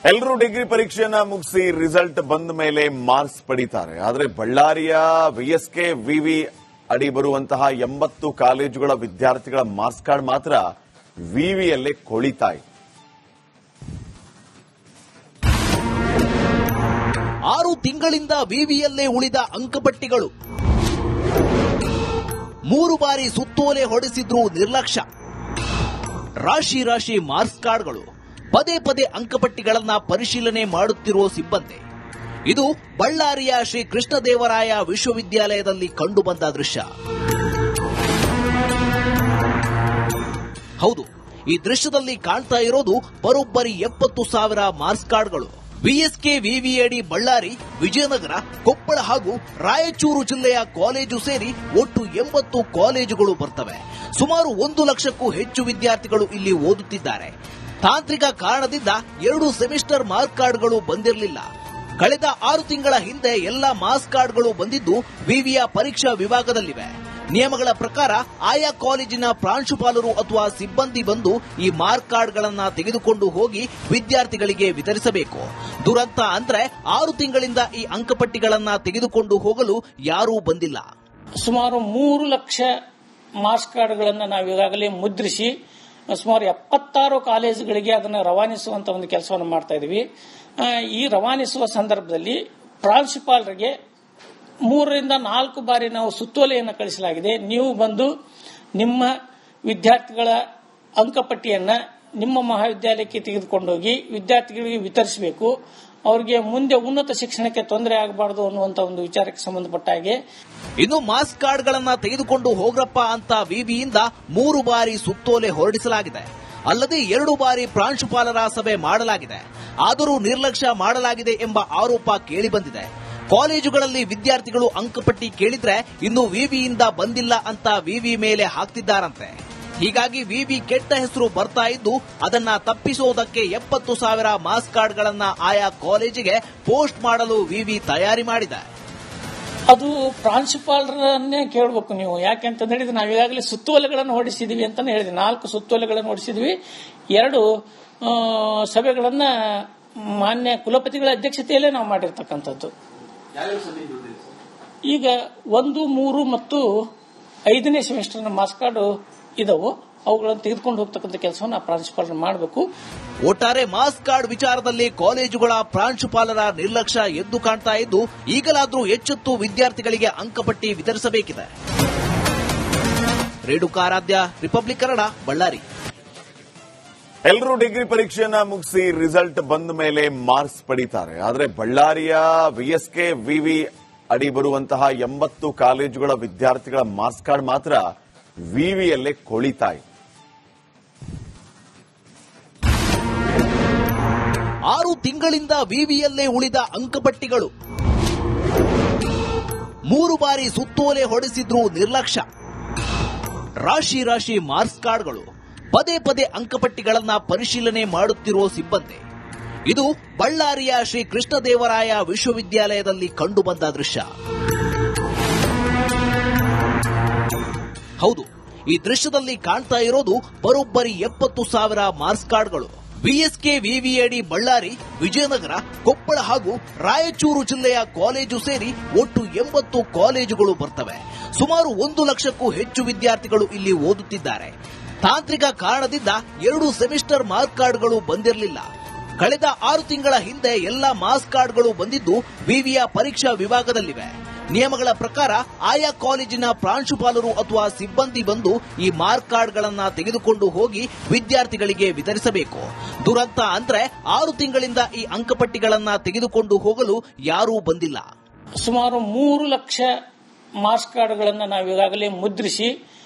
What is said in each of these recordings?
ಎಲ್ಲರೂ ಡಿಗ್ರಿ ಪರೀಕ್ಷೆಯನ್ನ ಮುಗಿಸಿ ರಿಸಲ್ಟ್ ಬಂದ ಮೇಲೆ ಮಾರ್ಕ್ಸ್ ಪಡೀತಾರೆ. ಆದರೆ ಬಳ್ಳಾರಿಯ ವಿಎಸ್ಕೆ ವಿವಿ ಅಡಿ ಬರುವಂತಹ 80 ಕಾಲೇಜುಗಳ ವಿದ್ಯಾರ್ಥಿಗಳ ಮಾರ್ಕ್ಸ್ ಕಾರ್ಡ್ ಮಾತ್ರ ವಿವಿಯಲ್ಲೇ ಕೊಳಿತಾ ಇದೆ. 6 ತಿಂಗಳಿಂದ ವಿವಿಯಲ್ಲೇ ಉಳಿದ ಅಂಕಪಟ್ಟಿಗಳು 3 ಬಾರಿ ಸುತ್ತೋಲೆ ಹೊಡೆಸಿದ್ರೂ ನಿರ್ಲಕ್ಷ್ಯ. ರಾಶಿ ರಾಶಿ ಮಾರ್ಕ್ಸ್ ಕಾರ್ಡ್ಗಳು, ಪದೇ ಪದೇ ಅಂಕಪಟ್ಟಿಗಳನ್ನ ಪರಿಶೀಲನೆ ಮಾಡುತ್ತಿರುವ ಸಿಬ್ಬಂದಿ. ಇದು ಬಳ್ಳಾರಿಯ ಶ್ರೀ ಕೃಷ್ಣದೇವರಾಯ ವಿಶ್ವವಿದ್ಯಾಲಯದಲ್ಲಿ ಕಂಡುಬಂದ ದೃಶ್ಯ. ಹೌದು, ಈ ದೃಶ್ಯದಲ್ಲಿ ಕಾಣ್ತಾ ಇರೋದು ಬರೋಬ್ಬರಿ 70,000 ಮಾರ್ಕ್ಸ್ ಕಾರ್ಡ್ಗಳು. ವಿಎಸ್ಕೆ ವಿವಿಎಡಿ ಬಳ್ಳಾರಿ, ವಿಜಯನಗರ, ಕೊಪ್ಪಳ ಹಾಗೂ ರಾಯಚೂರು ಜಿಲ್ಲೆಯ ಕಾಲೇಜು ಸೇರಿ ಒಟ್ಟು 80 ಕಾಲೇಜುಗಳು ಬರ್ತವೆ. ಸುಮಾರು 1 ಲಕ್ಷಕ್ಕೂ ಹೆಚ್ಚು ವಿದ್ಯಾರ್ಥಿಗಳು ಇಲ್ಲಿ ಓದುತ್ತಿದ್ದಾರೆ. ತಾಂತ್ರಿಕ ಕಾರಣದಿಂದ 2 ಸೆಮಿಸ್ಟರ್ ಮಾರ್ಕ್ ಕಾರ್ಡ್ಗಳು ಬಂದಿರಲಿಲ್ಲ. ಕಳೆದ 6 ತಿಂಗಳ ಹಿಂದೆ ಎಲ್ಲ ಮಾರ್ಕ್ಸ್ ಕಾರ್ಡ್ಗಳು ಬಂದಿದ್ದು ವಿವಿಯ ಪರೀಕ್ಷಾ ವಿಭಾಗದಲ್ಲಿವೆ. ನಿಯಮಗಳ ಪ್ರಕಾರ ಆಯಾ ಕಾಲೇಜಿನ ಪ್ರಾಂಶುಪಾಲರು ಅಥವಾ ಸಿಬ್ಬಂದಿ ಬಂದು ಈ ಮಾರ್ಕ್ ಕಾರ್ಡ್ಗಳನ್ನ ತೆಗೆದುಕೊಂಡು ಹೋಗಿ ವಿದ್ಯಾರ್ಥಿಗಳಿಗೆ ವಿತರಿಸಬೇಕು. ದುರಂತ ಅಂದ್ರೆ 6 ತಿಂಗಳಿಂದ ಈ ಅಂಕಪಟ್ಟಿಗಳನ್ನ ತೆಗೆದುಕೊಂಡು ಹೋಗಲು ಯಾರೂ ಬಂದಿಲ್ಲ. ಸುಮಾರು 3 ಲಕ್ಷ ಮಾರ್ಕ್ಸ್ ಕಾರ್ಡ್ಗಳನ್ನು ನಾವು ಈಗಾಗಲೇ ಮುದ್ರಿಸಿ ಸುಮಾರು 76 ಕಾಲೇಜುಗಳಿಗೆ ಅದನ್ನು ರವಾನಿಸುವಂತ ಒಂದು ಕೆಲಸವನ್ನು ಮಾಡ್ತಾ ಇದ್ದೀವಿ. ಈ ರವಾನಿಸುವ ಸಂದರ್ಭದಲ್ಲಿ ಪ್ರಾಂಶುಪಾಲರಿಗೆ 3 ರಿಂದ 4 ಬಾರಿ ನಾವು ಸುತ್ತೋಲೆಯನ್ನು ಕಳಿಸಲಾಗಿದೆ. ನೀವು ಬಂದು ನಿಮ್ಮ ವಿದ್ಯಾರ್ಥಿಗಳ ಅಂಕಪಟ್ಟಿಯನ್ನ ನಿಮ್ಮ ಮಹಾವಿದ್ಯಾಲಯಕ್ಕೆ ತೆಗೆದುಕೊಂಡೋಗಿ ವಿದ್ಯಾರ್ಥಿಗಳಿಗೆ ವಿತರಿಸಬೇಕು. ಅವರಿಗೆ ಮುಂದೆ ಉನ್ನತ ಶಿಕ್ಷಣಕ್ಕೆ ತೊಂದರೆ ಆಗಬಾರದು ಅನ್ನುವಂತ ಒಂದು ವಿಚಾರಕ್ಕೆ ಸಂಬಂಧಪಟ್ಟ ಹಾಗೆ ಇನ್ನು ಮಾರ್ಕ್ಸ್ ಕಾರ್ಡ್ಗಳನ್ನ ತೆಗೆದುಕೊಂಡು ಹೋಗ್ರಪ್ಪ ಅಂತ ವಿವಿಯಿಂದ 3 ಬಾರಿ ಸುತ್ತೋಲೆ ಹೊರಡಿಸಲಾಗಿದೆ. ಅಲ್ಲದೆ 2 ಬಾರಿ ಪ್ರಾಂಶುಪಾಲರ ಸಭೆ ಮಾಡಲಾಗಿದೆ. ಆದರೂ ನಿರ್ಲಕ್ಷ್ಯ ಮಾಡಲಾಗಿದೆ ಎಂಬ ಆರೋಪ ಕೇಳಿಬಂದಿದೆ. ಕಾಲೇಜುಗಳಲ್ಲಿ ವಿದ್ಯಾರ್ಥಿಗಳು ಅಂಕಪಟ್ಟಿ ಕೇಳಿದ್ರೆ ಇನ್ನು ವಿವಿಯಿಂದ ಬಂದಿಲ್ಲ ಅಂತ ವಿವಿ ಮೇಲೆ ಹಾಕ್ತಿದ್ದಾರಂತೆ. ಹೀಗಾಗಿ ವಿವಿ ಕೆಟ್ಟ ಹೆಸರು ಬರ್ತಾ ಇದ್ದು ಅದನ್ನ ತಪ್ಪಿಸುವುದಕ್ಕೆ 70,000 ಮಾರ್ಕ್ಸ್ ಕಾರ್ಡ್ಗಳನ್ನ ಆಯಾ ಕಾಲೇಜಿಗೆ ಪೋಸ್ಟ್ ಮಾಡಲು ವಿವಿ ತಯಾರಿ ಮಾಡಿದೆ. ಅದು ಪ್ರಾಂಶುಪಾಲರನ್ನೇ ಕೇಳಬೇಕು ನೀವು. ಯಾಕೆಂತ ಹೇಳಿದ್ರೆ ನಾವು ಈಗಾಗಲೇ ಸುತ್ತೋಲೆಗಳನ್ನು ಹೊರಡಿಸಿದೀವಿ ಅಂತಾನೆ ಹೇಳಿದ್ವಿ. 4 ಸುತ್ತೋಲೆಗಳನ್ನು ಹೊರಡಿಸಿದ್ವಿ. 2 ಸಭೆಗಳನ್ನ ಮಾನ್ಯ ಕುಲಪತಿಗಳ ಅಧ್ಯಕ್ಷತೆಯಲ್ಲೇ ನಾವು ಮಾಡಿರ್ತಕ್ಕಂಥದ್ದು. ಈಗ 1, 3 ಮತ್ತು 5ನೇ ಸೆಮಿಸ್ಟರ್ನ ಮಾರ್ಕ್ಸ್ ಕಾರ್ಡ್ ಇದಾವು. ಅವುಗಳನ್ನು ತೆಗೆದುಕೊಂಡು ಹೋಗ್ತಕ್ಕಂಥ ಕೆಲಸವನ್ನು ಪ್ರಾಂಶುಪಾಲರು ಮಾಡಬೇಕು. ಒಟ್ಟಾರೆ ಮಾರ್ಕ್ಸ್ ಕಾರ್ಡ್ ವಿಚಾರದಲ್ಲಿ ಕಾಲೇಜುಗಳ ಪ್ರಾಂಶುಪಾಲರ ನಿರ್ಲಕ್ಷ್ಯ ಎದ್ದು ಕಾಣ್ತಾ ಇದ್ದು ಈಗಲಾದರೂ ಎಚ್ಚೆತ್ತು ವಿದ್ಯಾರ್ಥಿಗಳಿಗೆ ಅಂಕಪಟ್ಟಿ ವಿತರಿಸಬೇಕಿದೆ. ರೇಣುಕಾರಾಧ್ಯ, ರಿಪಬ್ಲಿಕ್ ಕನ್ನಡ, ಬಳ್ಳಾರಿ. ಎಲ್ಲರೂ ಡಿಗ್ರಿ ಪರೀಕ್ಷೆಯನ್ನ ಮುಗಿಸಿ ರಿಸಲ್ಟ್ ಬಂದ ಮೇಲೆ ಮಾರ್ಕ್ಸ್ ಪಡೀತಾರೆ. ಆದರೆ ಬಳ್ಳಾರಿಯ ವಿಎಸ್ಕೆ ವಿವಿ ಅಡಿ ಬರುವಂತಹ 80 ಕಾಲೇಜುಗಳ ವಿದ್ಯಾರ್ಥಿಗಳ ಮಾರ್ಕ್ಸ್ ಕಾರ್ಡ್ ಮಾತ್ರ ವಿವಿಯಲ್ಲೇ ಕೊಳಿತಾ ಇದೆ. 6 ತಿಂಗಳಿಂದ ವಿವಿಯಲ್ಲೇ ಉಳಿದ ಅಂಕಪಟ್ಟಿಗಳು 3 ಬಾರಿ ಸುತ್ತೋಲೆ ಹೊಡೆಸಿದ್ರೂ ನಿರ್ಲಕ್ಷ್ಯ. ರಾಶಿ ರಾಶಿ ಮಾರ್ಕ್ಸ್ ಕಾರ್ಡ್ಗಳು, ಪದೇ ಪದೇ ಅಂಕಪಟ್ಟಿಗಳನ್ನ ಪರಿಶೀಲನೆ ಮಾಡುತ್ತಿರುವ ಸಿಬ್ಬಂದಿ. ಇದು ಬಳ್ಳಾರಿಯ ಶ್ರೀ ಕೃಷ್ಣದೇವರಾಯ ವಿಶ್ವವಿದ್ಯಾಲಯದಲ್ಲಿ ಕಂಡುಬಂದ ದೃಶ್ಯ. ಹೌದು, ಈ ದೃಶ್ಯದಲ್ಲಿ ಕಾಣ್ತಾ ಇರೋದು ಬರೋಬ್ಬರಿ 70,000 ಮಾರ್ಕ್ಸ್ ಕಾರ್ಡ್ಗಳು. ವಿಎಸ್ಕೆ ವಿವಿಎಡಿ ಬಳ್ಳಾರಿ, ವಿಜಯನಗರ, ಕೊಪ್ಪಳ ಹಾಗೂ ರಾಯಚೂರು ಜಿಲ್ಲೆಯ ಕಾಲೇಜು ಸೇರಿ ಒಟ್ಟು 80 ಕಾಲೇಜುಗಳು ಬರ್ತವೆ. ಸುಮಾರು 1 ಲಕ್ಷಕ್ಕೂ ಹೆಚ್ಚು ವಿದ್ಯಾರ್ಥಿಗಳು ಇಲ್ಲಿ ಓದುತ್ತಿದ್ದಾರೆ. ತಾಂತ್ರಿಕ ಕಾರಣದಿಂದ 2 ಸೆಮಿಸ್ಟರ್ ಮಾರ್ಕ್ ಕಾರ್ಡ್ಗಳು ಬಂದಿರಲಿಲ್ಲ. ಕಳೆದ 6 ತಿಂಗಳ ಹಿಂದೆ ಎಲ್ಲ ಮಾರ್ಕ್ಸ್ ಕಾರ್ಡ್ಗಳು ಬಂದಿದ್ದು ವಿವಿಯ ಪರೀಕ್ಷಾ ವಿಭಾಗದಲ್ಲಿವೆ. ನಿಯಮಗಳ ಪ್ರಕಾರ ಆಯಾ ಕಾಲೇಜಿನ ಪ್ರಾಂಶುಪಾಲರು ಅಥವಾ ಸಿಬ್ಬಂದಿ ಬಂದು ಈ ಮಾರ್ಕ್ ಕಾರ್ಡ್ಗಳನ್ನ ತೆಗೆದುಕೊಂಡು ಹೋಗಿ ವಿದ್ಯಾರ್ಥಿಗಳಿಗೆ ವಿತರಿಸಬೇಕು. ದುರಂತ ಅಂದ್ರೆ 6 ತಿಂಗಳಿಂದ ಈ ಅಂಕಪಟ್ಟಿಗಳನ್ನ ತೆಗೆದುಕೊಂಡು ಹೋಗಲು ಯಾರೂ ಬಂದಿಲ್ಲ. ಸುಮಾರು 3 ಲಕ್ಷ ಮಾರ್ಕ್ಸ್ ಕಾರ್ಡ್ಗಳನ್ನು ನಾವು ಈಗಾಗಲೇ ಮುದ್ರಿಸಿ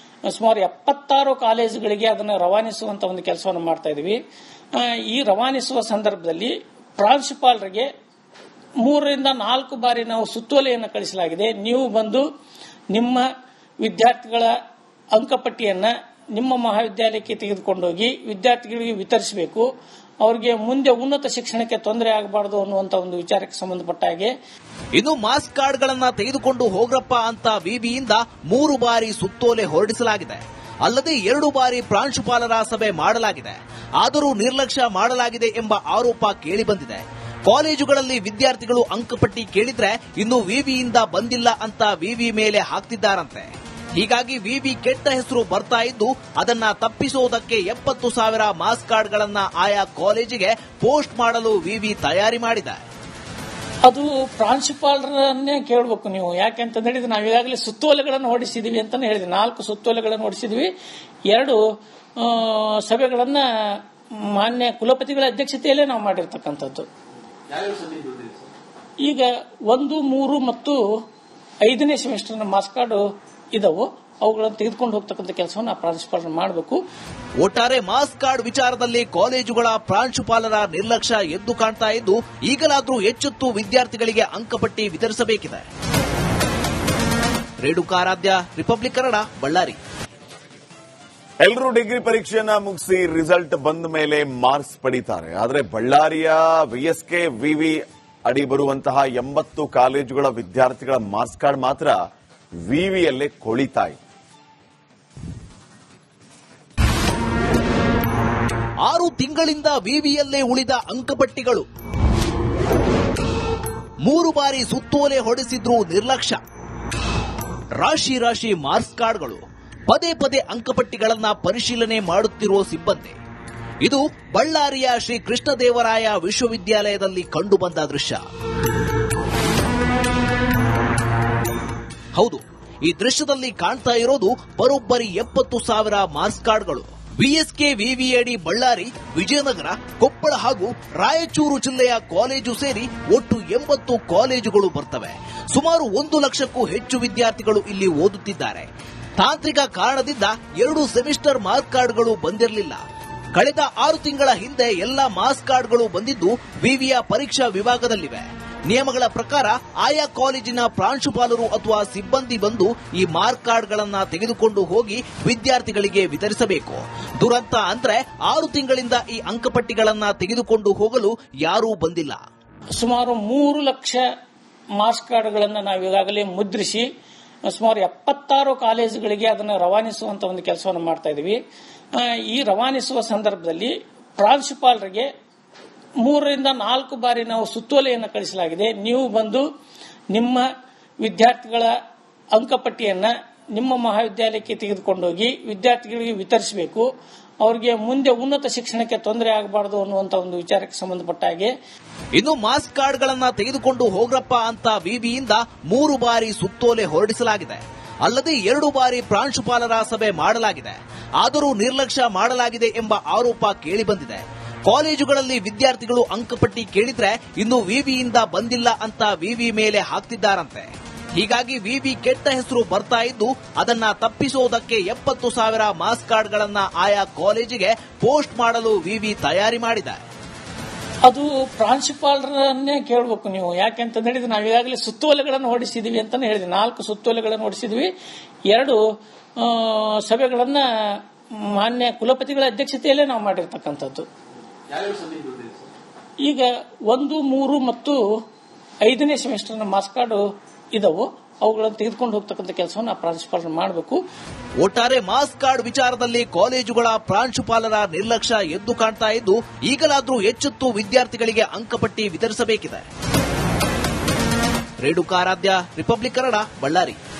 ಸುಮಾರು 76 ಕಾಲೇಜುಗಳಿಗೆ ಅದನ್ನು ರವಾನಿಸುವಂತ ಒಂದು ಕೆಲಸವನ್ನು ಮಾಡ್ತಾ ಇದ್ದೀವಿ. ಈ ರವಾನಿಸುವ ಸಂದರ್ಭದಲ್ಲಿ ಪ್ರಾಂಶುಪಾಲರಿಗೆ 3 ರಿಂದ 4 ಬಾರಿ ನಾವು ಸುತ್ತೋಲೆಯನ್ನು ಕಳಿಸಲಾಗಿದೆ. ನೀವು ಬಂದು ನಿಮ್ಮ ವಿದ್ಯಾರ್ಥಿಗಳ ಅಂಕಪಟ್ಟಿಯನ್ನ ನಿಮ್ಮ ಮಹಾವಿದ್ಯಾಲಯಕ್ಕೆ ತೆಗೆದುಕೊಂಡೋಗಿ ವಿದ್ಯಾರ್ಥಿಗಳಿಗೆ ವಿತರಿಸಬೇಕು. ಅವರಿಗೆ ಮುಂದೆ ಉನ್ನತ ಶಿಕ್ಷಣಕ್ಕೆ ತೊಂದರೆ ಆಗಬಾರದು ಅನ್ನುವಂತ ಒಂದು ವಿಚಾರಕ್ಕೆ ಸಂಬಂಧಪಟ್ಟ ಹಾಗೆ ಇನ್ನು ಮಾರ್ಕ್ಸ್ ಕಾರ್ಡ್ಗಳನ್ನ ತೆಗೆದುಕೊಂಡು ಹೋಗ್ರಪ್ಪ ಅಂತ ವಿವಿಯಿಂದ 3 ಬಾರಿ ಸುತ್ತೋಲೆ ಹೊರಡಿಸಲಾಗಿದೆ. ಅಲ್ಲದೆ 2 ಬಾರಿ ಪ್ರಾಂಶುಪಾಲರ ಸಭೆ ಮಾಡಲಾಗಿದೆ. ಆದರೂ ನಿರ್ಲಕ್ಷ್ಯ ಮಾಡಲಾಗಿದೆ ಎಂಬ ಆರೋಪ ಕೇಳಿಬಂದಿದೆ. ಕಾಲೇಜುಗಳಲ್ಲಿ ವಿದ್ಯಾರ್ಥಿಗಳು ಅಂಕಪಟ್ಟಿ ಕೇಳಿದ್ರೆ ಇನ್ನು ವಿವಿಯಿಂದ ಬಂದಿಲ್ಲ ಅಂತ ವಿವಿ ಮೇಲೆ ಹಾಕ್ತಿದ್ದಾರಂತೆ. ಹೀಗಾಗಿ ವಿವಿ ಕೆಟ್ಟ ಹೆಸರು ಬರ್ತಾ ಇದ್ದು ಅದನ್ನ ತಪ್ಪಿಸುವುದಕ್ಕೆ 70,000 ಮಾರ್ಕ್ಸ್ ಕಾರ್ಡ್ಗಳನ್ನ ಆಯಾ ಕಾಲೇಜಿಗೆ ಪೋಸ್ಟ್ ಮಾಡಲು ವಿವಿ ತಯಾರಿ ಮಾಡಿದೆ. ಅದು ಪ್ರಾಂಶುಪಾಲರನ್ನೇ ಕೇಳಬೇಕು ನೀವು. ಯಾಕೆಂತ ಹೇಳಿದ್ರೆ ನಾವು ಈಗಾಗಲೇ ಸುತ್ತೋಲೆಗಳನ್ನು ಹೊರಡಿಸಿದೀವಿ ಅಂತಾನೆ ಹೇಳಿದ್ವಿ. 4 ಸುತ್ತೋಲೆಗಳನ್ನು ಹೊರಡಿಸಿದ್ವಿ. 2 ಸಭೆಗಳನ್ನ ಮಾನ್ಯ ಕುಲಪತಿಗಳ ಅಧ್ಯಕ್ಷತೆಯಲ್ಲೇ ನಾವು ಮಾಡಿರ್ತಕ್ಕಂಥದ್ದು. ಈಗ 1, 3 ಮತ್ತು 5ನೇ ಸೆಮಿಸ್ಟರ್ನ ಮಾರ್ಕ್ಸ್ ಕಾರ್ಡ್ ಇದಾವು. ಅವುಗಳನ್ನು ತೆಗೆದುಕೊಂಡು ಹೋಗ್ತಕ್ಕಂಥ ಕೆಲಸವನ್ನು ಪ್ರಾಂಶುಪಾಲರು ಮಾಡಬೇಕು. ಒಟ್ಟಾರೆ ಮಾರ್ಕ್ಸ್ ಕಾರ್ಡ್ ವಿಚಾರದಲ್ಲಿ ಕಾಲೇಜುಗಳ ಪ್ರಾಂಶುಪಾಲರ ನಿರ್ಲಕ್ಷ್ಯ ಎದ್ದು ಕಾಣ್ತಾ ಇದ್ದು ಈಗಲಾದರೂ ಎಚ್ಚೆತ್ತು ವಿದ್ಯಾರ್ಥಿಗಳಿಗೆ ಅಂಕಪಟ್ಟಿ ವಿತರಿಸಬೇಕಿದೆ. ರೇಣುಕಾರಾಧ್ಯ, ರಿಪಬ್ಲಿಕ್ ಕನ್ನಡ, ಬಳ್ಳಾರಿ. ಎಲ್ಲರೂ ಡಿಗ್ರಿ ಪರೀಕ್ಷೆಯನ್ನ ಮುಗಿಸಿ ರಿಸಲ್ಟ್ ಬಂದ ಮೇಲೆ ಮಾರ್ಕ್ಸ್ ಪಡೀತಾರೆ. ಆದರೆ ಬಳ್ಳಾರಿಯ ವಿಎಸ್ಕೆ ವಿವಿ ಅಡಿ ಬರುವಂತಹ 80 ಕಾಲೇಜುಗಳ ವಿದ್ಯಾರ್ಥಿಗಳ ಮಾರ್ಕ್ಸ್ ಕಾರ್ಡ್ ಮಾತ್ರ ವಿವಿಯಲ್ಲೇ ಕೊಳಿತಾ ಇದೆ. 6 ತಿಂಗಳಿಂದ ವಿವಿಯಲ್ಲೇ ಉಳಿದ ಅಂಕಪಟ್ಟಿಗಳು. 3 ಬಾರಿ ಸುತ್ತೋಲೆ ಹೊಡೆಸಿದ್ರೂ ನಿರ್ಲಕ್ಷ್ಯ. ರಾಶಿ ರಾಶಿ ಮಾರ್ಕ್ಸ್ ಕಾರ್ಡ್ಗಳು. ಪದೇ ಪದೇ ಅಂಕಪಟ್ಟಿಗಳನ್ನ ಪರಿಶೀಲನೆ ಮಾಡುತ್ತಿರುವ ಸಿಬ್ಬಂದಿ. ಇದು ಬಳ್ಳಾರಿಯ ಶ್ರೀ ಕೃಷ್ಣದೇವರಾಯ ವಿಶ್ವವಿದ್ಯಾಲಯದಲ್ಲಿ ಕಂಡುಬಂದ ದೃಶ್ಯ. ಹೌದು, ಈ ದೃಶ್ಯದಲ್ಲಿ ಕಾಣ್ತಾ ಇರೋದು ಬರೋಬ್ಬರಿ 70,000 ಮಾರ್ಕ್ಸ್ ಕಾರ್ಡ್ಗಳು. ಬಿಎಸ್ಕೆ ವಿವಿಎಡಿ ಬಳ್ಳಾರಿ, ವಿಜಯನಗರ, ಕೊಪ್ಪಳ ಹಾಗೂ ರಾಯಚೂರು ಜಿಲ್ಲೆಯ ಕಾಲೇಜು ಸೇರಿ ಒಟ್ಟು 80 ಕಾಲೇಜುಗಳು ಬರ್ತವೆ. ಸುಮಾರು 1 ಲಕ್ಷಕ್ಕೂ ಹೆಚ್ಚು ವಿದ್ಯಾರ್ಥಿಗಳು ಇಲ್ಲಿ ಓದುತ್ತಿದ್ದಾರೆ. ತಾಂತ್ರಿಕ ಕಾರಣದಿಂದ 2 ಸೆಮಿಸ್ಟರ್ ಮಾರ್ಕ್ಸ್ ಕಾರ್ಡ್ಗಳು ಬಂದಿರಲಿಲ್ಲ. ಕಳೆದ 6 ತಿಂಗಳ ಹಿಂದೆ ಎಲ್ಲ ಮಾರ್ಕ್ಸ್ ಕಾರ್ಡ್ಗಳು ಬಂದಿದ್ದು ವಿವಿಯ ಪರೀಕ್ಷಾ ವಿಭಾಗದಲ್ಲಿವೆ. ನಿಯಮಗಳ ಪ್ರಕಾರ ಆಯಾ ಕಾಲೇಜಿನ ಪ್ರಾಂಶುಪಾಲರು ಅಥವಾ ಸಿಬ್ಬಂದಿ ಬಂದು ಈ ಮಾರ್ಕ್ ಕಾರ್ಡ್ಗಳನ್ನ ತೆಗೆದುಕೊಂಡು ಹೋಗಿ ವಿದ್ಯಾರ್ಥಿಗಳಿಗೆ ವಿತರಿಸಬೇಕು. ದುರಂತ ಅಂದ್ರೆ 6 ತಿಂಗಳಿಂದ ಈ ಅಂಕಪಟ್ಟಿಗಳನ್ನ ತೆಗೆದುಕೊಂಡು ಹೋಗಲು ಯಾರೂ ಬಂದಿಲ್ಲ. ಸುಮಾರು 3 ಲಕ್ಷ ಮಾರ್ಕ್ಸ್ ಕಾರ್ಡ್ಗಳನ್ನು ನಾವು ಈಗಾಗಲೇ ಮುದ್ರಿಸಿ ಸುಮಾರು 76 ಕಾಲೇಜುಗಳಿಗೆ ಅದನ್ನು ರವಾನಿಸುವಂತ ಒಂದು ಕೆಲಸವನ್ನು ಮಾಡ್ತಾ ಇದೀವಿ. ಈ ರವಾನಿಸುವ ಸಂದರ್ಭದಲ್ಲಿ ಪ್ರಾಂಶುಪಾಲರಿಗೆ 3 ರಿಂದ 4 ಬಾರಿ ನಾವು ಸುತ್ತೋಲೆಯನ್ನು ಕಳಿಸಲಾಗಿದೆ. ನೀವು ಬಂದು ನಿಮ್ಮ ವಿದ್ಯಾರ್ಥಿಗಳ ಅಂಕಪಟ್ಟಿಯನ್ನ ನಿಮ್ಮ ಮಹಾವಿದ್ಯಾಲಯಕ್ಕೆ ತೆಗೆದುಕೊಂಡೋಗಿ ವಿದ್ಯಾರ್ಥಿಗಳಿಗೆ ವಿತರಿಸಬೇಕು. ಅವರಿಗೆ ಮುಂದೆ ಉನ್ನತ ಶಿಕ್ಷಣಕ್ಕೆ ತೊಂದರೆ ಆಗಬಾರದು ಅನ್ನುವಂತ ಒಂದು ವಿಚಾರಕ್ಕೆ ಸಂಬಂಧಪಟ್ಟ ಹಾಗೆ ಇನ್ನು ಮಾರ್ಕ್ಸ್ ಕಾರ್ಡ್ಗಳನ್ನ ತೆಗೆದುಕೊಂಡು ಹೋಗ್ರಪ್ಪ ಅಂತ ವಿವಿಯಿಂದ 3 ಬಾರಿ ಸುತ್ತೋಲೆ ಹೊರಡಿಸಲಾಗಿದೆ. ಅಲ್ಲದೆ 2 ಬಾರಿ ಪ್ರಾಂಶುಪಾಲರ ಸಭೆ ಮಾಡಲಾಗಿದೆ. ಆದರೂ ನಿರ್ಲಕ್ಷ್ಯ ಮಾಡಲಾಗಿದೆ ಎಂಬ ಆರೋಪ ಕೇಳಿಬಂದಿದೆ. ಕಾಲೇಜುಗಳಲ್ಲಿ ವಿದ್ಯಾರ್ಥಿಗಳು ಅಂಕಪಟ್ಟಿ ಕೇಳಿದ್ರೆ ಇನ್ನು ವಿವಿಯಿಂದ ಬಂದಿಲ್ಲ ಅಂತ ವಿವಿ ಮೇಲೆ ಹಾಕ್ತಿದ್ದಾರಂತೆ. ಹೀಗಾಗಿ ವಿವಿ ಕೆಟ್ಟ ಹೆಸರು ಬರ್ತಾ ಇದ್ದು ಅದನ್ನ ತಪ್ಪಿಸುವುದಕ್ಕೆ 70,000 ಮಾರ್ಕ್ಸ್ ಕಾರ್ಡ್ಗಳನ್ನ ಆಯಾ ಕಾಲೇಜಿಗೆ ಪೋಸ್ಟ್ ಮಾಡಲು ವಿವಿ ತಯಾರಿ ಮಾಡಿದೆ. ಅದು ಪ್ರಾಂಶುಪಾಲರನ್ನೇ ಕೇಳಬೇಕು ನೀವು. ಯಾಕೆಂತ ಹೇಳಿದ್ರೆ ನಾವು ಈಗಾಗಲೇ ಸುತ್ತೋಲೆಗಳನ್ನು ಹೊರಡಿಸಿದೀವಿ ಅಂತಾನೆ ಹೇಳಿದ್ವಿ. 4 ಸುತ್ತೋಲೆಗಳನ್ನು ಹೊರಡಿಸಿದ್ವಿ. 2 ಸಭೆಗಳನ್ನ ಮಾನ್ಯ ಕುಲಪತಿಗಳ ಅಧ್ಯಕ್ಷತೆಯಲ್ಲೇ ನಾವು ಮಾಡಿರ್ತಕ್ಕಂಥದ್ದು. ಈಗ 1, 3 ಮತ್ತು 5ನೇ ಸೆಮಿಸ್ಟರ್ನ ಮಾರ್ಕ್ಸ್ ಕಾರ್ಡ್ ಇದಾವು. ಅವುಗಳನ್ನು ತೆಗೆದುಕೊಂಡು ಹೋಗ್ತಕ್ಕಂಥ ಕೆಲಸವನ್ನು ಪ್ರಾಂಶುಪಾಲರು ಮಾಡಬೇಕು. ಒಟ್ಟಾರೆ ಮಾರ್ಕ್ಸ್ ಕಾರ್ಡ್ ವಿಚಾರದಲ್ಲಿ ಕಾಲೇಜುಗಳ ಪ್ರಾಂಶುಪಾಲರ ನಿರ್ಲಕ್ಷ್ಯ ಎದ್ದು ಕಾಣ್ತಾ ಇದ್ದು ಈಗಲಾದರೂ ಎಚ್ಚೆತ್ತು ವಿದ್ಯಾರ್ಥಿಗಳಿಗೆ ಅಂಕಪಟ್ಟಿ ವಿತರಿಸಬೇಕಿದೆ. ರೇಣುಕಾರಾಧ್ಯ, ರಿಪಬ್ಲಿಕ್ ಕನ್ನಡ, ಬಳ್ಳಾರಿ.